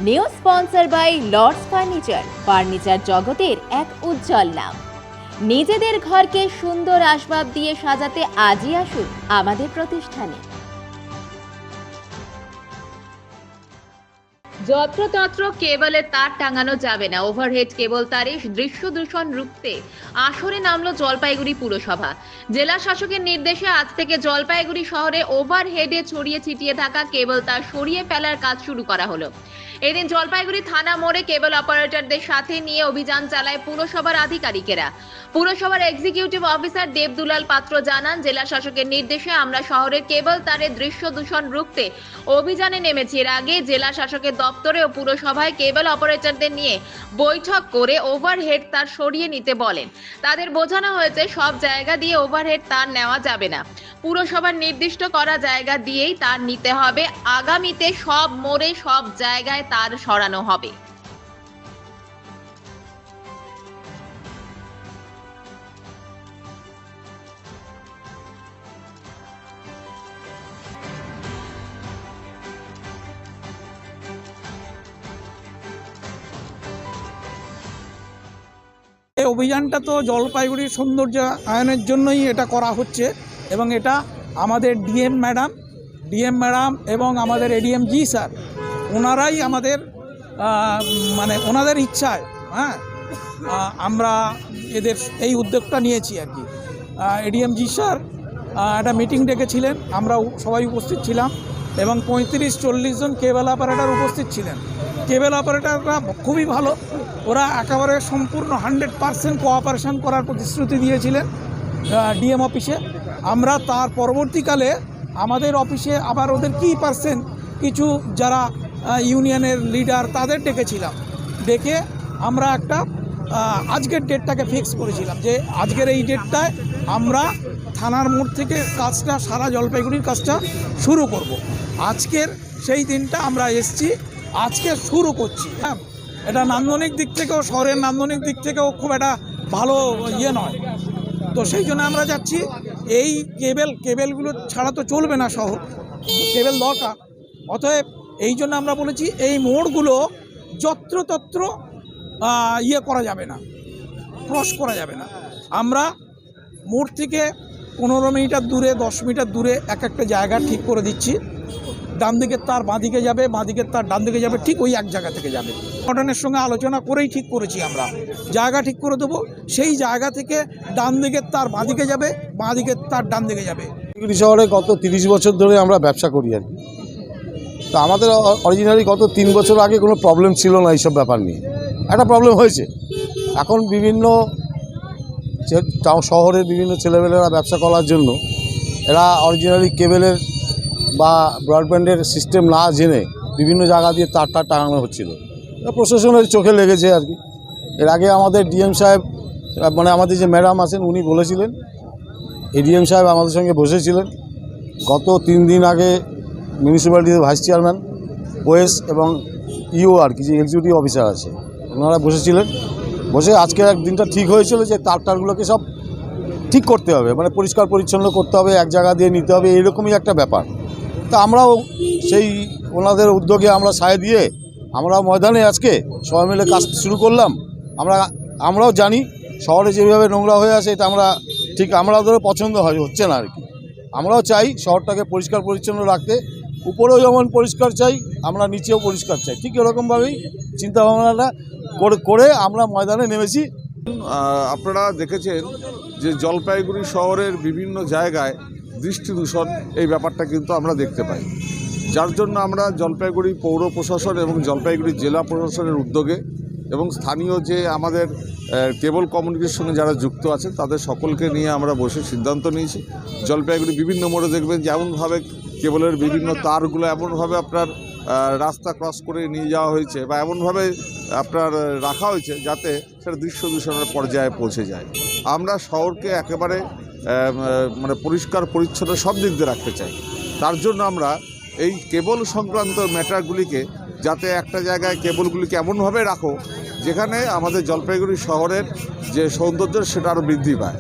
New sponsor by Lords furniture জগতের এক উজ্জ্বল নাম। নিজেদের ঘরকে সুন্দর আসবাব দিয়ে সাজাতে আজই আসুন আমাদের প্রতিষ্ঠানে। যত্রতত্র কেবলের তার টাঙানো যাবে না। ওভারহেড কেবল তারে দৃশ্য দূষণ রুখতে আসরে নামলো জলপাইগুড়ি পুরসভা। জেলা শাসকের নির্দেশে আজ থেকে জলপাইগুড়ি শহরে ওভারহেডে ছড়িয়ে ছিটিয়ে থাকা কেবল তার সরিয়ে ফেলার কাজ শুরু করা হলো। এদিন জলপাইগুড়ি থানা মোড়ে কেবল অপারেটরদের সাথে নিয়ে অভিযান চালায় পুরসভার আধিকারিকেরা। পুরসভার এক্সিকিউটিভ অফিসার দেবদুলাল পাত্র জানান, জেলা শাসকের নির্দেশে আমরা শহরের কেবল তারে দৃশ্য দূষণ রুখতে অভিযানে নেমেছি। এর আগে জেলা শাসকের দপ্তরে ও পুরসভায় কেবল অপারেটরদের নিয়ে বৈঠক করে ওভারহেড তার সরিয়ে নিতে বলেন। তাদের বোঝানো হয়েছে সব জায়গা দিয়ে ওভারহেড তার নেওয়া যাবে না, পুরসভার নির্দিষ্ট করা জায়গা দিয়েই তার নিতে হবে। আগামীতে সব মোড়ে সব জায়গায় তার সরানো হবে। এই অভিযানটা তো জলপাইগুড়ির সৌন্দর্য আয়নের জন্যই এটা করা হচ্ছে এবং এটা আমাদের ডিএম ম্যাডাম এবং আমাদের এডিএম জি স্যার ওনারাই আমাদের ওনাদের ইচ্ছায় আমরা এদের এই উদ্যোগটা নিয়েছি আর কি। এডিএম জি স্যার একটা মিটিং ডেকেছিলেন, আমরা সবাই উপস্থিত ছিলাম এবং 35-40 জন কেবল অপারেটর উপস্থিত ছিলেন। কেবল অপারেটররা খুবই ভালো, ওরা একেবারে সম্পূর্ণ 100% কোঅপারেশন করার প্রতিশ্রুতি দিয়েছিলেন ডিএম অফিসে। আমরা তার পরবর্তীকালে আমাদের অফিসে আবার ওদের কিছু যারা ইউনিয়নের লিডার তাদের ডেকেছিলাম, ডেকে আমরা একটা আজকের ডেটটাকে ফিক্স করেছিলাম যে আজকের এই ডেটটায় আমরা থানার মোড় থেকে কাজটা সারা জলপাইগুড়ির কাজটা শুরু করব। আজকের সেই দিনটা আমরা এসছি, আজকে শুরু করছি। হ্যাঁ, এটা নান্দনিক দিক থেকেও শহরের নান্দনিক দিক থেকেও খুব একটা ভালো নয়, তো সেই জন্য আমরা যাচ্ছি। এই কেবেলগুলো ছাড়া তো চলবে না, শহর কেবেল দরকার। অতএব এই জন্য আমরা বলেছি এই মোড়গুলো যত্রতত্র করা যাবে না, ক্রস করা যাবে না। আমরা মোড় থেকে 15 মিটার দূরে 10 মিটার দূরে এক একটা জায়গা ঠিক করে দিচ্ছি। ডান দিকের তার বাঁ দিকে যাবে, বাঁ দিকের তার ডান দিকে যাবে, ঠিক ওই এক জায়গা থেকে যাবে। সংগঠনের সঙ্গে আলোচনা করেই ঠিক করেছি, আমরা জায়গা ঠিক করে দেবো। সেই জায়গা থেকে ডান দিকের তার বাঁ দিকে যাবে, বাঁ দিকের তার ডান দিকে যাবে। শহরে গত 30 বছর ধরে আমরা ব্যবসা করি আর কি। তো আমাদের অরিজিনালি গত 3 বছর আগে কোনো প্রবলেম ছিল না এইসব ব্যাপার নিয়ে। একটা প্রবলেম হয়েছে, এখন বিভিন্ন শহরের বিভিন্ন ছেলেমেয়েরা ব্যবসা করার জন্য এরা অরিজিনালি কেবেলের বা ব্রডব্যান্ডের সিস্টেম না জেনে বিভিন্ন জায়গা দিয়ে তার টাঙানো হচ্ছিল। প্রশাসনের চোখে লেগেছে আর কি। এর আগে আমাদের ডিএম সাহেব আমাদের যে ম্যাডাম আছেন উনি বলেছিলেন, এডিএম সাহেব আমাদের সঙ্গে বসেছিলেন গত 3 দিন আগে। মিউনিসিপ্যালিটির ভাইস চেয়ারম্যান ওএস এবং ইও আর কি যে এক্সিকিউটিভ অফিসার আছে ওনারা বসেছিলেন। বসে আজকের এক দিনটা ঠিক হয়েছিল যে তারগুলোকে সব ঠিক করতে হবে, পরিষ্কার পরিচ্ছন্ন করতে হবে, এক জায়গা দিয়ে নিতে হবে, এইরকমই একটা ব্যাপার। তা আমরাও সেই ওনাদের উদ্যোগে আমরা সায় দিয়ে আমরা ময়দানে আজকে সবাই মিলে কাজ শুরু করলাম। আমরাও জানি শহরে যেভাবে নোংরা হয়ে আসে এটা আমাদেরও পছন্দ হচ্ছে না আর কি। আমরাও চাই শহরটাকে পরিষ্কার পরিচ্ছন্ন রাখতে, উপরেও যেমন পরিষ্কার চাই আমরা নিচেও পরিষ্কার চাই। ঠিক এরকমভাবেই চিন্তাভাবনাটা করে আমরা ময়দানে নেমেছি। আপনারা দেখেছেন যে জলপাইগুড়ি শহরের বিভিন্ন জায়গায় দৃষ্টি দূষণ এই ব্যাপারটা কিন্তু আমরা দেখতে পাই, যার জন্য আমরা জলপাইগুড়ি পৌর প্রশাসন এবং জলপাইগুড়ি জেলা প্রশাসনের উদ্যোগে এবং স্থানীয় যে আমাদের কেবল কমিউনিটির সঙ্গে যারা যুক্ত আছে তাদের সকলকে নিয়ে আমরা বসে সিদ্ধান্ত নিয়েছি। জলপাইগুড়ি বিভিন্ন মোড়ে দেখবেন যে এমনভাবে কেবলের বিভিন্ন তারগুলো এমনভাবে আপনার রাস্তা ক্রস করে নিয়ে যাওয়া হয়েছে বা এমনভাবে আপনার রাখা হয়েছে যাতে সেটা দৃশ্য দূষণের পর্যায়ে পৌঁছে যায়। আমরা শহরকে একেবারে পরিষ্কার পরিচ্ছন্ন সব দিক দিয়ে রাখতে চাই। তার জন্য আমরা এই কেবল সংক্রান্ত ম্যাটারগুলিকে যাতে একটা জায়গায় কেবলগুলিকে এমনভাবে রাখো যেখানে আমাদের জলপাইগুড়ি শহরের যে সৌন্দর্য সেটা আরও বৃদ্ধি পায়।